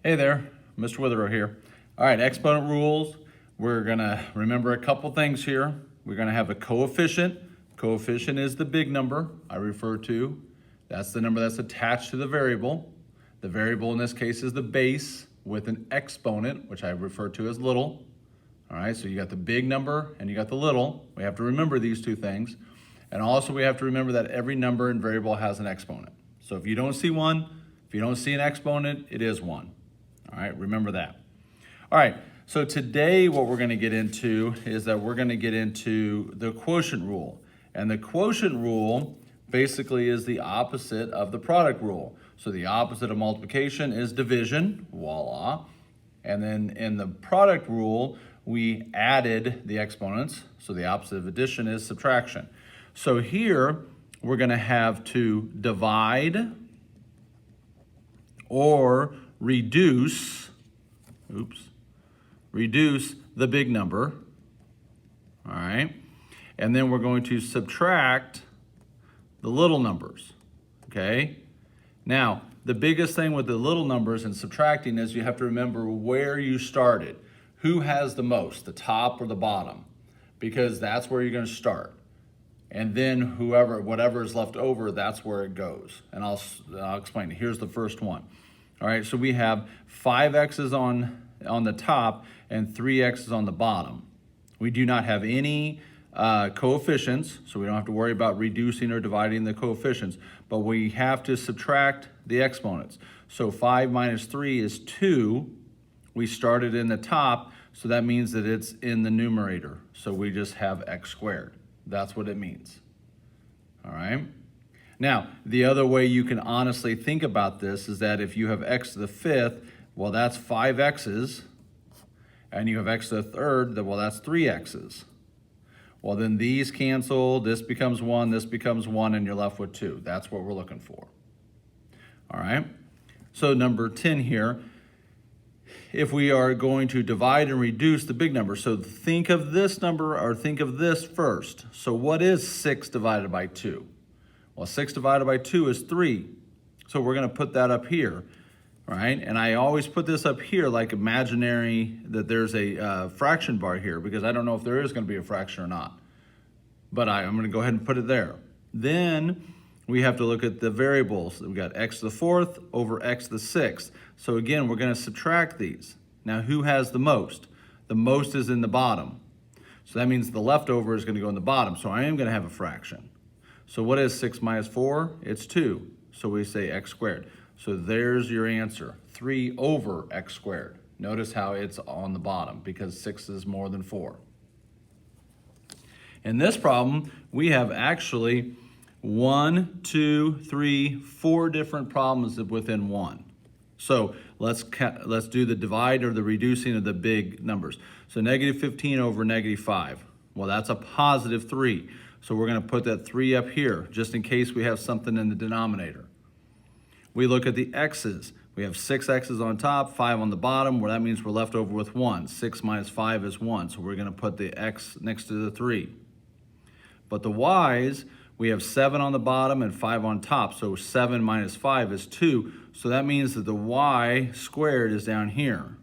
Hey there, Mr. Witherow here. All right, exponent rules. We're gonna remember a couple things here. We're gonna have a coefficient. Coefficient is the big number I refer to. That's the number that's attached to the variable. The variable in this case is the base with an exponent, which I refer to as little. All right, so you got the big number and you got the little. We have to remember these two things. And also we have to remember that every number and variable has an exponent. So if you don't see one, if you don't see an exponent, it is one. All right, remember that. All right, so today what we're going to get into is that we're going to get into the quotient rule. And the quotient rule basically is the opposite of the product rule. So the opposite of multiplication is division, voila. And then in the product rule, we added the exponents. So the opposite of addition is subtraction. So here we're going to have to divide or reduce the big number, all right? And then we're going to subtract the little numbers, okay? Now, the biggest thing with the little numbers and subtracting is you have to remember where you started. Who has the most, the top or the bottom? Because that's where you're gonna start. And then whatever is left over, that's where it goes. And I'll explain it. Here's the first one. All right, so we have 5x's on the top and 3x's on the bottom. We do not have any coefficients, so we don't have to worry about reducing or dividing the coefficients, but we have to subtract the exponents. So 5 minus 3 is 2. We started in the top, so that means that it's in the numerator. So we just have x squared. That's what it means. All right? Now, the other way you can honestly think about this is that if you have x to the fifth, well, that's 5x's, and you have x to the third, well, that's 3x's. Well, then these cancel, this becomes 1, this becomes 1, and you're left with 2. That's what we're looking for. All right? So number 10 here, if we are going to divide and reduce the big number, so think of this number or think of this first. So what is 6 divided by 2? Well, 6 divided by 2 is 3. So we're going to put that up here, right? And I always put this up here like imaginary that there's a fraction bar here because I don't know if there is going to be a fraction or not. But I'm going to go ahead and put it there. Then we have to look at the variables. We've got x to the fourth over x to the sixth. So again, we're going to subtract these. Now, who has the most? The most is in the bottom. So that means the leftover is going to go in the bottom. So I am going to have a fraction. So what is 6 minus 4? It's 2. So we say x squared. So there's your answer, 3 over x squared. Notice how it's on the bottom because 6 is more than 4. In this problem, we have actually 1, 2, 3, 4 different problems within one. So let's do the divide or the reducing of the big numbers. So negative 15 over negative 5. Well, that's a positive 3. So we're going to put that 3 up here, just in case we have something in the denominator. We look at the x's. We have 6 x's on top, 5 on the bottom, where that means we're left over with 1. 6 minus 5 is 1, so we're going to put the x next to the 3. But the y's, we have 7 on the bottom and 5 on top, so 7 minus 5 is 2. So that means that the y squared is down here.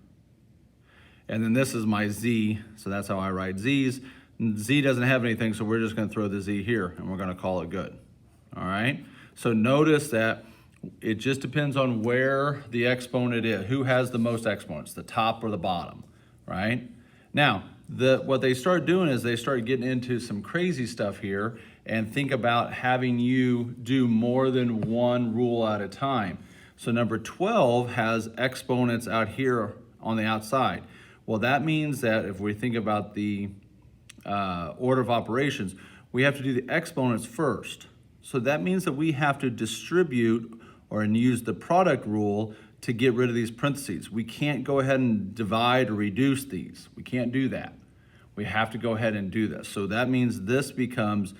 And then this is my z, so that's how I write z's. Z doesn't have anything, so we're just going to throw the z here, and we're going to call it good. All right? So notice that it just depends on where the exponent is. Who has the most exponents, the top or the bottom, right? Now, what they start doing is they start getting into some crazy stuff here and think about having you do more than one rule at a time. So number 12 has exponents out here on the outside. Well, that means that if we think about the order of operations, we have to do the exponents first. So that means that we have to distribute or use the product rule to get rid of these parentheses. We can't go ahead and divide or reduce these. We can't do that. We have to go ahead and do this. So that means this becomes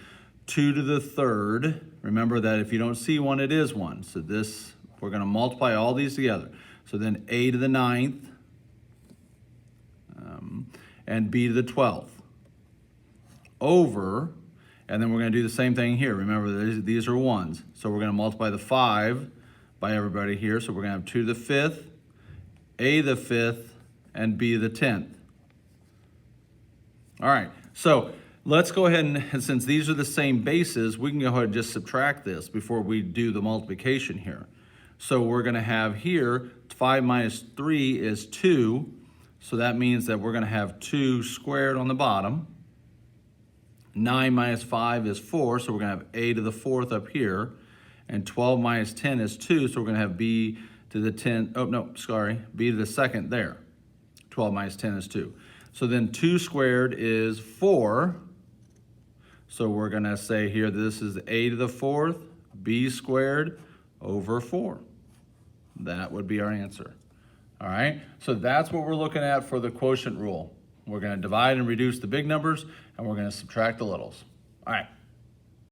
2 to the third. Remember that if you don't see one, it is 1. So this, we're going to multiply all these together. So then a to the 9th and b to the 12th. Over, and then we're going to do the same thing here. Remember, these are 1s. So we're going to multiply the 5 by everybody here. So we're going to have 2 to the 5th a to the 5th, and b to the 10th. All right, so let's go ahead and since these are the same bases, we can go ahead and just subtract this before we do the multiplication here. So we're going to have here 5 minus 3 is 2. So that means that we're going to have 2 squared on the bottom. 9 minus 5 is 4, so we're going to have a to the 4th up here. And 12 minus 10 is 2, so we're going to have b to the 10th. Oh, no, sorry, b to the 2nd there. 12 minus 10 is 2. So then 2 squared is 4. So we're going to say here this is a to the 4th, b squared over 4. That would be our answer. All right, so that's what we're looking at for the quotient rule. We're going to divide and reduce the big numbers, and we're going to subtract the littles. All right.